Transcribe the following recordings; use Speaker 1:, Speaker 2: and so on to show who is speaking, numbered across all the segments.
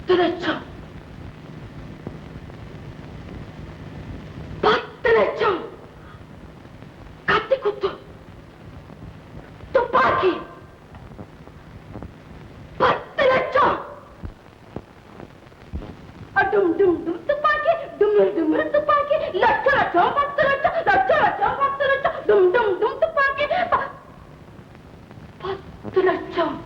Speaker 1: 10 லட்சம் 10 லட்சம் கத்தி குத்து துப்பாக்கி 10 லட்சம் டும் டும் டும் துப்பாக்கி டுமில் டுமில் துப்பாக்கி லட்ச லட்சம் 10 லட்சம் லட்ச லட்சம் 10 லட்சம் டும் டும் டும் துப்பாக்கி 10 லட்சம்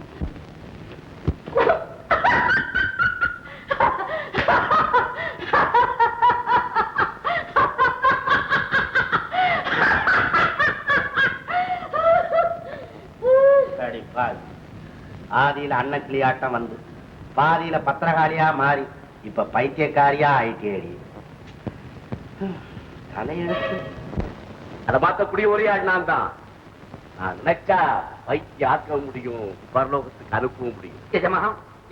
Speaker 2: ஆதியில அன்னக்கிளி ஆட்டம் வந்து பாதியில பத்திரகாளியா மாறி இப்ப பைத்தியக்காரியா ஆயிட்டேடி. தலையெழுத்து அதை மாத்தக்கூடிய ஒரே ஆள் நான் தான். நான் நினைச்சா பைத்திய ஆக்க முடியும், பரலோகத்துக்கு அனுப்பவும் முடியும்.
Speaker 3: நிஜமா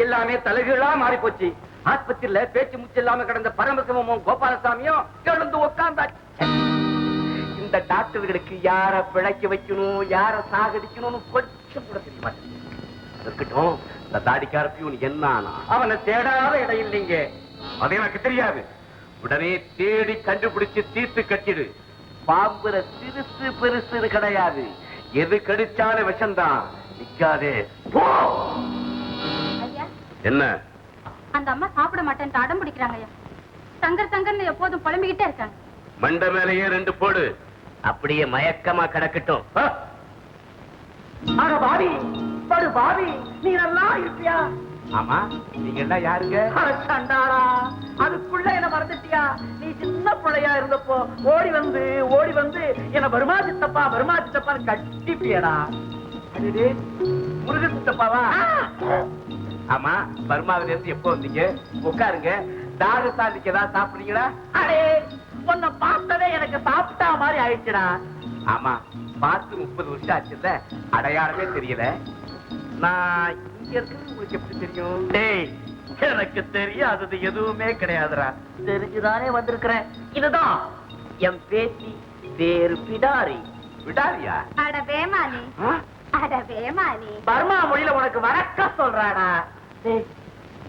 Speaker 3: எல்லாமே தலைகீழா மாறி போச்சு. ஆஸ்பத்திரியில பேச்சு முச்சு இல்லாம கிடந்த பரமசிவமும் கோபாலசாமியும் எழுந்து உட்கார்ந்தாச்சு. இந்த டாக்டர்களுக்கு யார பிழைக்க வைக்கணும், யார சாகடிக்கணும்னு கொஞ்சம் கூட தெரிய மாட்டேங்குது.
Speaker 2: இருக்கட்டும், இந்த தாடிக்கார பியூன் என்ன ஆனா?
Speaker 3: அவனை தேடாத இடம் இல்லைங்க.
Speaker 2: அது எனக்கு தெரியாது. உடனே தேடி கண்டுபிடிச்சு தீர்த்து கட்டிடு. பாம்புல சிறுசு பெருசு கிடையாது, எது கடிச்சாலும் விஷம்தான். நிக்காதே போ. என்ன
Speaker 4: அந்த அம்மா சாப்பிட மாட்டேன் அடம் பிடிக்கிறாங்க ஐயா. தங்கர் தங்கர்னு எப்போதும் புலம்பிக்கிட்டே இருக்காங்க.
Speaker 2: மண்ட மேலேயே 2 போடு, அப்படியே மயக்கமா கிடக்கட்டும்.
Speaker 3: பாவி படு பாவி, நீ நல்லா இருப்பியா?
Speaker 2: ஆமா, நீங்க எல்லாம் யாருங்க?
Speaker 3: சண்டாளா, அதுக்குள்ள என்ன மறந்துட்டியா? நீ சின்ன பிள்ளையா இருந்தப்போ ஓடி வந்து என்ன வருமா சித்தப்பான்னு கட்டிப்பியடா.
Speaker 2: முருகன் சித்தப்பாவா? ஆமா, பர்மாவில இருந்து எப்போ வந்தீங்க? உட்காருங்க. தாகசாலிக்கு ஏதாவது சாப்பிடுறீங்களா?
Speaker 3: அடே, உன்னை பார்த்ததே எனக்கு சாப்பிட்டா மாதிரி ஆயிடுச்சுடா.
Speaker 2: ஆமா, பார்த்து 30 வருஷம் ஆச்சுல்ல, அடையாளமே தெரியல. நான் இங்க இருக்கிறது உங்களுக்கு எப்படி தெரியும்?
Speaker 3: டேய், எனக்கு தெரியாதது எதுவுமே கிடையாதுடா. தெரிஞ்சுதானே வந்திருக்கிறேன். இதுதான் என் பேத்தி பேரு பிடாரி.
Speaker 2: விடாரியா?
Speaker 4: அட வேமானி, அட வேமானி.
Speaker 3: பர்மா மொழியில உனக்கு வணக்கம் சொல்றாடா. டேய்,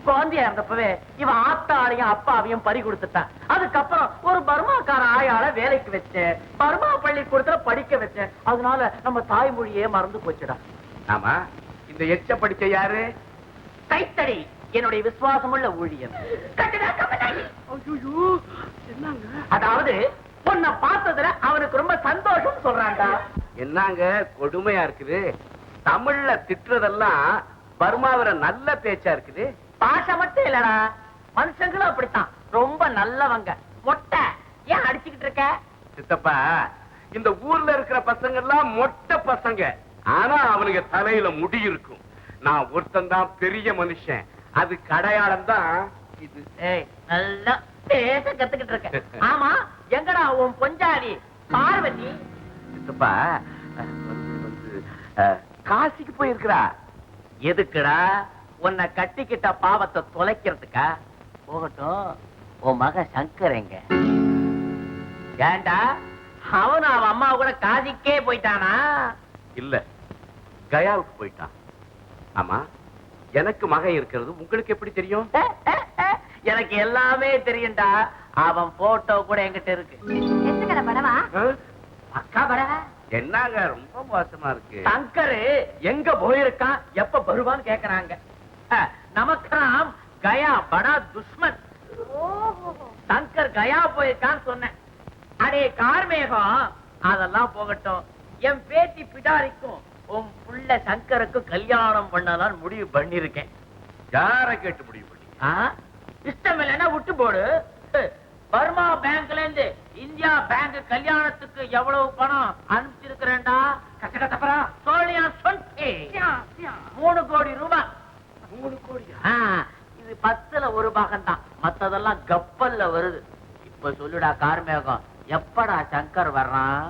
Speaker 3: குழந்தையா இருந்தப்பவே இவன் ஆத்தாளையும் அப்பாவையும் பறி கொடுத்துட்டான். அதுக்கப்புறம் ஒரு பர்மாக்கார ஆயால வேலைக்கு வச்சேன், பர்மா பள்ளிக்கூடத்துல படிக்க வச்சேன். அதனால நம்ம தாய்மொழியே மறந்து போச்சுடா.
Speaker 2: ஆமா, இந்த எச்ச படிச்ச யாரு?
Speaker 3: கைத்தடி, என்னுடைய விசுவாசமுள்ள ஊழியர். அதாவது உன்னை பார்த்ததுல அவனுக்கு ரொம்ப சந்தோஷம் சொல்றான்டா.
Speaker 2: என்னங்க கொடுமையா இருக்குது? தமிழ்ல திட்டுறதெல்லாம் பர்மாவில நல்ல பேச்சா இருக்குது.
Speaker 3: பாஷை மட்டும் இல்லடா, மனுஷங்களும் அப்படித்தான். ரொம்ப நல்லவங்க. மொட்டை ஏன் அடிச்சுக்கிட்டு இருக்க?
Speaker 2: சித்தப்பா, இந்த ஊர்ல இருக்கிற பசங்க எல்லாம் மொட்டை பசங்க. ஆனா அவனுக்கு தலையில முடி இருக்கும். நான் ஒருத்தன் தான் பெரிய மனுஷன். அது அடையாளம் தான் இது.
Speaker 3: ஏய், நல்லா பேச கத்துக்கிட்டு இருக்க. ஆமா, எங்கடா உன் பொஞ்சாதி பார்வதி?
Speaker 2: சித்தப்பா, காசிக்கு போயிருக்கிறா.
Speaker 3: எதுக்குடா? உன்னை கட்டிக்கிட்ட பாவத்தை தொலைக்கிறதுக்கா? போகட்டும், உன் மக சங்கர் எங்க? ஏண்டா, அவன் அவன் அம்மா கூட காசிக்கே போயிட்டானா?
Speaker 2: இல்ல, கயாவுக்கு போயிட்டான். ஆமா, எனக்கு மகன் இருக்கிறது உங்களுக்கு எப்படி தெரியும்?
Speaker 3: எனக்கு எல்லாமே தெரியும்டா. அவன் போட்டோ கூட என்கிட்ட இருக்கு.
Speaker 4: எத்தனை படவா?
Speaker 3: அக்கா படவா?
Speaker 2: என்னங்க ரொம்ப மோசமா இருக்கு.
Speaker 3: சங்கர் எங்க போயிருக்கான், எப்ப வருவான்னு கேக்குறாங்க. நமக்கு கயா படா துஷ்மன். சங்கர் கயா போயிருக்கான்னு சொன்னேன். அடே கார்மேகம், அதெல்லாம் போகட்டும். என் பேத்தி பிடாரிக்கும் உன் புள்ள சங்கருக்கும் கல்யாணம் பண்ணலாம் முடிவு பண்ணிருக்கேன்.
Speaker 2: யார கேட்டு முடிவு பண்ணி?
Speaker 3: இஷ்டம் இல்லைன்னா விட்டு போடு. பர்மா பேங்க்ல இருந்து இந்தியா பேங்க் கல்யாணத்துக்கு எவ்வளவு பணம் அனுப்பிச்சிருக்கிறேன்டா? கட்டப்பரா சோழியா சொன்ன 3 கோடி ரூபாய்.
Speaker 2: 3 கோடியா?
Speaker 3: இது 10ல ஒரு பாகம் தான், மத்ததெல்லாம் கப்பல்ல வருது. இப்ப சொல்லுடா கார்மேகம், எப்படா சங்கர் வர்றான்?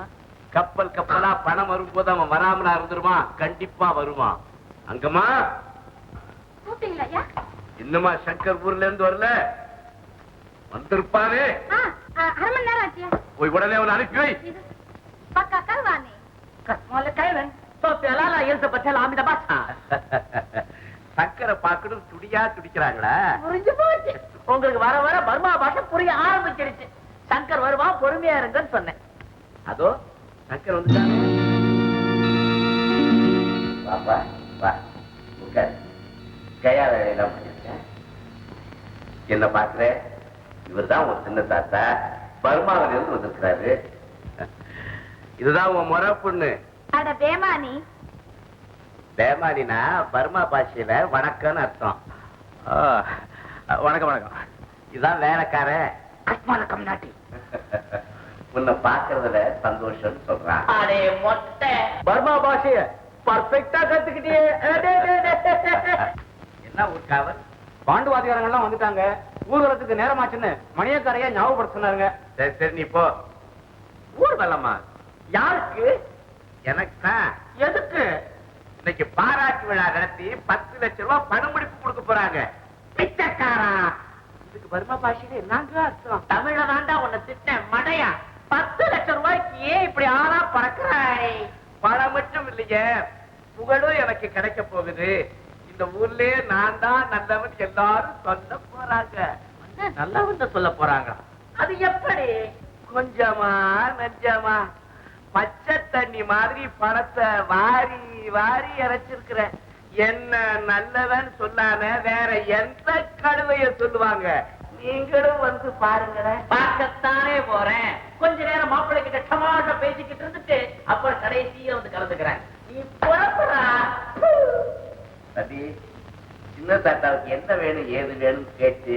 Speaker 2: கப்பல் கப்பலா பணம் வரும்போது அவன் வராமலா இருந்துருமா? கண்டிப்பா வருவான். அங்கம்மா,
Speaker 4: கூப்பிட்டீங்களா ஐயா?
Speaker 2: இன்னுமா சங்கர் ஊர்ல இருந்து வரல? வந்திருப்பானே.
Speaker 4: 1/2 மணி நேரம் ஆச்சியா?
Speaker 2: போய் உடனே அவனை அனுப்பி வை.
Speaker 4: பக்கா கருவானே.
Speaker 3: கஸ்மால கைவன், तो प्याला ला ये सब बच्चा लामी दबासा.
Speaker 2: சக்கரை பாக்கணும் துடியா துடிக்கிறாங்களா?
Speaker 3: புரிஞ்சு போச்சு. உங்களுக்கு வர வர பர்மா பாஷை புரிய ஆரம்பிச்சிருச்சு. சங்கர் வருவான், பொறுமையா இருங்கன்னு சொன்னேன்.
Speaker 2: அதோ சக்கரை வந்துட்டாங்க. வாப்பா வா உட்கார். கையா வேலையெல்லாம் பண்ணிருக்கேன். என்ன பாக்குற? இவர்தான் ஒரு சின்ன தாத்தா, பர்மாவில இருந்து வந்திருக்கிறாரு. இதுதான் உன் முறை பொண்ணு.
Speaker 1: அட பேமானி.
Speaker 2: பேமானினா பர்மா பாஷையில வணக்கம்னு அர்த்தம். வணக்கம் வணக்கம். இதுதான் வேலைக்கார
Speaker 3: வணக்கம் நாட்டி.
Speaker 2: உன்னை பாக்குறதுல சந்தோஷம் சொல்றான்.
Speaker 3: அடே மொட்டை, பர்மா பாஷைய பர்ஃபெக்ட்டா கத்துக்கிட்டியே.
Speaker 2: என்ன ஒரு காவல்?
Speaker 5: பாண்டுவாதிகாரங்கள்லாம் வந்துட்டாங்க. ஊர்வலத்துக்கு நேரமாச்சுன்னு மணியக்காரையா ஞாபகப்படுத்த சொன்னாருங்க.
Speaker 2: சரி சரி, நீ போ. ஊர்வலமா?
Speaker 3: யாருக்கு?
Speaker 2: எனக்கு தான்.
Speaker 3: எதுக்கு?
Speaker 2: இன்னைக்கு பாராட்டு விழா நடத்தி 10 லட்சம் ரூபாய் பணமுடிப்பு கொடுக்க போறாங்க.
Speaker 3: பிச்சைக்காரா?
Speaker 2: இதுக்கு பர்மா பாஷையில என்னங்க அர்த்தம்?
Speaker 3: தமிழ தாண்டா உன்னை திட்டம் மடையா. 10 லட்சம் ரூபாய்க்கு ஏன் இப்படி ஆளா பறக்கிறாய்?
Speaker 2: பணம் மட்டும் இல்லையே, புகழும் எனக்கு கிடைக்க போகுது. இந்த ஊர்லயே நான் தான் நல்லவன் எல்லாரும் சொல்ல போறாங்க.
Speaker 3: நல்லவன் சொல்ல போறாங்க. அது எப்படி?
Speaker 2: கொஞ்சமா நஞ்சமா பச்சை தண்ணி மாதிரி பணத்தை வாரி வாரி இறைச்சிருக்கிற என்ன நல்லவன் சொல்லாம வேற எந்த கடுவைய சொல்லுவாங்க? நீங்களும் வந்து பாருங்களேன்.
Speaker 3: பார்க்கத்தானே போறேன். கொஞ்ச நேரம் மாப்பிள்ளை கிட்ட டமாட்டா பேசிக்கிட்டு இருந்துட்டு அப்புறம் கடைசியா வந்து கலந்துக்கிறேன். நீ புறப்படுறா.
Speaker 2: தம்பி, சின்ன தாத்தாவுக்கு என்ன வேணும் ஏது வேணும்னு கேட்டு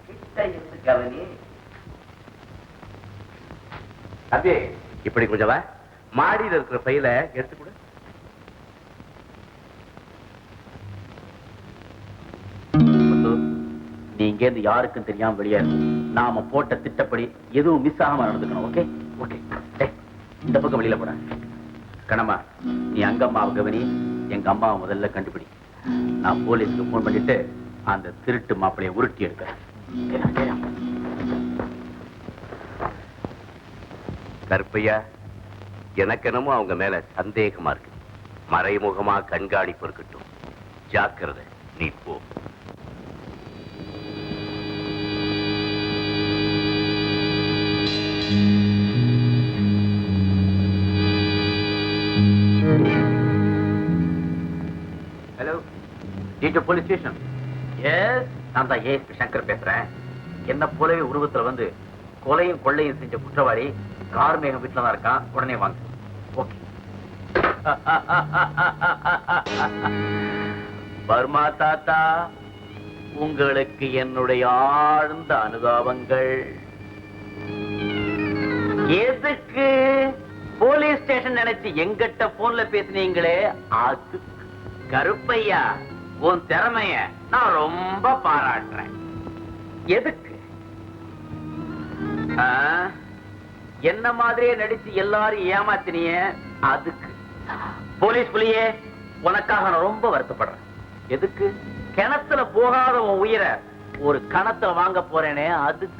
Speaker 2: கிட்ட இருந்து கவனி. தம்பி, இப்படி கொஞ்சம் வா. மாடியில் இருக்கிற பையில எடுத்துக்கூட.
Speaker 6: நீ இங்க இருந்து யாருக்கும் தெரியாம வெளியேறும். நாம போட்ட திட்டப்படி எதுவும் மிஸ் ஆகாம நடந்துக்கணும். Okay okay. இந்த பக்கம் வெளியில போற கணமா, நீ அங்கம்மாவை கவனி, எங்க அம்மாவை முதல்ல கண்டுபிடி. நான் போலீஸ்க்கு போன் பண்ணிட்டு அந்த திருட்டு மாப்பிளைய உருட்டி எடுக்கிறேன்.
Speaker 2: கருப்பையா, எனக்கு என்னமோ அவங்க மேல சந்தேகமா இருக்கு. மறைமுகமா கண்காணிப்பு இருக்கட்டும். ஜாக்கிரதை, நீ போ.
Speaker 6: Hello, GD police station. Yes, நான் தான் ஏஎஸ்பி சங்கர் பேசுறேன். என்ன போலவே உருவத்துல வந்து கொலையும் கொள்ளையும் செஞ்ச குற்றவாளி கார்மேகம் வீட்டுல தான் இருக்கான். உடனே வாங்க. ஓகே. பர்மா தாத்தா, உங்களுக்கு என்னுடைய ஆழ்ந்த அனுதாபங்கள். எதுக்கு போலீஸ் ஸ்டேஷன் நினைச்சு எங்கிட்ட போன்ல பேசினீங்களே, அது கருப்பையா, உன் திறமைய நான் ரொம்ப பாராட்டுறேன். எதுக்கு? என்ன மாதிரியே நடிச்சு எல்லாரும் ஏமாத்தினிய, அதுக்கு. போலீஸ் புலியே, உனக்காக நான் ரொம்ப வருத்தப்படுறேன். எதுக்கு? கிணத்துல போகாத உன் உயிரை ஒரு கணத்துல வாங்க போறேனே, அதுக்கு.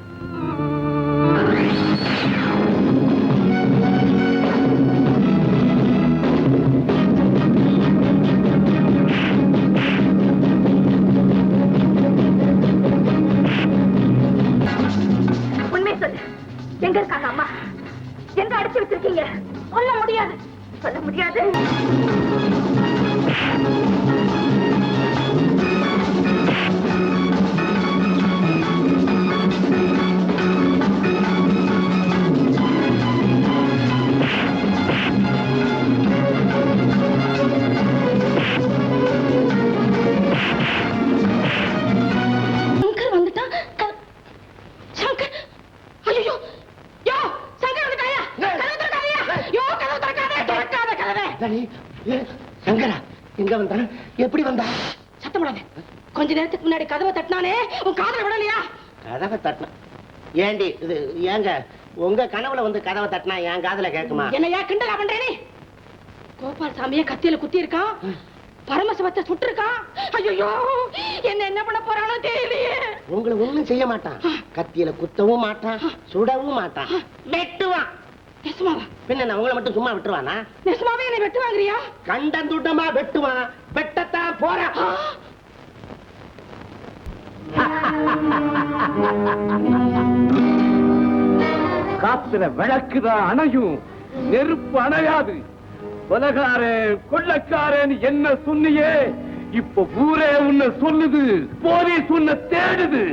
Speaker 1: உண்மை சொல்லு, எங்க இருக்காங்க அம்மா? எங்க அடிச்சு வச்சிருக்கீங்க? சொல்ல முடியாது. சொல்ல முடியாது. சங்கர் வந்துட்டான். சங்கர், ஐயோ, யோ, சங்கர் வந்துட்டாயா? கதவு திறக்காதயா? யோ, கதவு திறக்காதே, திறக்காத கதவை.
Speaker 5: சங்கரா எங்க வந்தான்? எப்படி வந்தா?
Speaker 1: சத்தம் போடாத. கொஞ்ச நேரத்துக்கு முன்னாடி கதவை தட்டினானே, உன் காதுல விடலையா?
Speaker 5: கதவை தட்டினா ஏண்டி இது? ஏங்க உங்க கனவுல வந்து கதவை தட்டினா என் காதுல கேட்குமா?
Speaker 1: என்னையா கிண்டலா பண்றேனே? கோபால் சாமியை கத்தியில குத்தி இருக்கான், பரமசிவத்தை சுட்டு இருக்கான். ஐயோ, என்ன பண்ண போறானோ தெரியலையே.
Speaker 5: உங்களை ஒண்ணும் செய்ய மாட்டான். கத்தியில குத்தவும் மாட்டான், சுடவும் மாட்டான், வெட்டுவான்.
Speaker 1: நெசமாவா?
Speaker 5: பின்ன நான் உங்களை மட்டும் சும்மா விட்டுருவானா?
Speaker 1: நெசமாவே என்னை வெட்டு வாங்குறியா?
Speaker 5: கண்டன் துட்டமா வெட்டுவான். வெட்டத்தான் போறான்.
Speaker 2: காத்துல விளக்குதான் அணையும், நெருப்பு அணையாது. கொலகாரன் கொள்ளக்காரன் என்ன சொன்னியே, இப்ப ஊரே உன்னை சொல்லுது, போலீஸ் உன்னை தேடுது.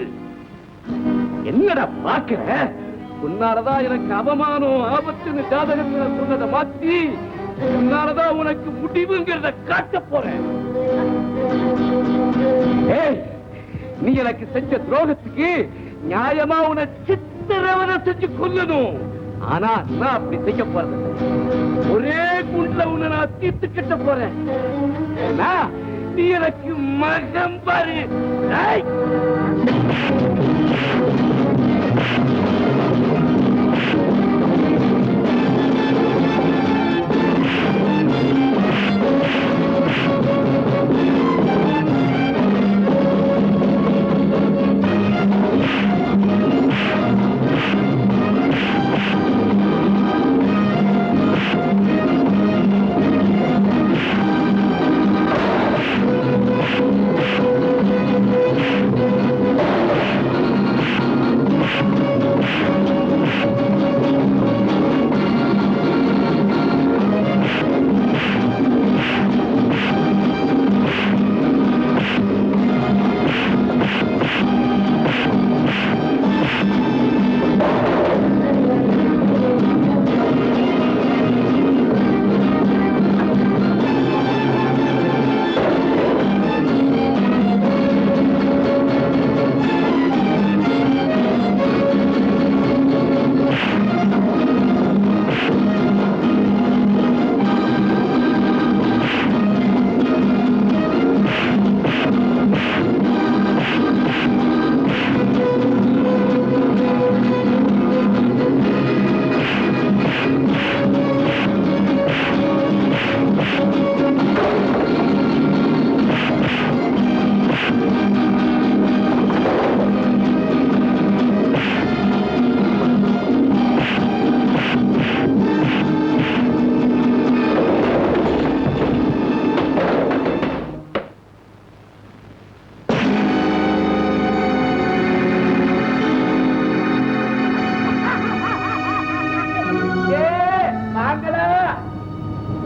Speaker 2: என்னடா பாக்குற? உன்னாலதான் எனக்கு அவமானம் ஆபத்துன்னு ஜாதகத்துல சொன்னதை மாத்தி உன்னாலதான் உனக்கு முடிவுங்கிறத காட்ட போறேன். ஏய், நீ எனக்கு செஞ்ச துரோகத்துக்கு நியாயமா உன்னை சித்திரவதை செஞ்சு கொல்லணும். ஆனா நான் அப்படி செய்ய போறேன். ஒரே குண்டுல உன்னை நான் தீர்த்து கட்ட போறேன். ஏன்னா நீ எனக்கு மகன் பாரு.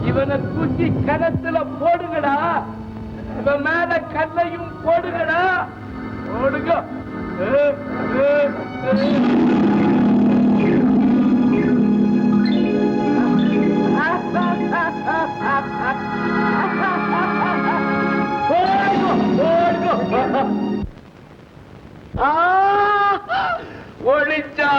Speaker 2: இவனை தூக்கி கணத்துல போடுங்கடா, இவன் மேல கல்லையும் போடுங்கடா, போடுங்க. ஒழிச்சா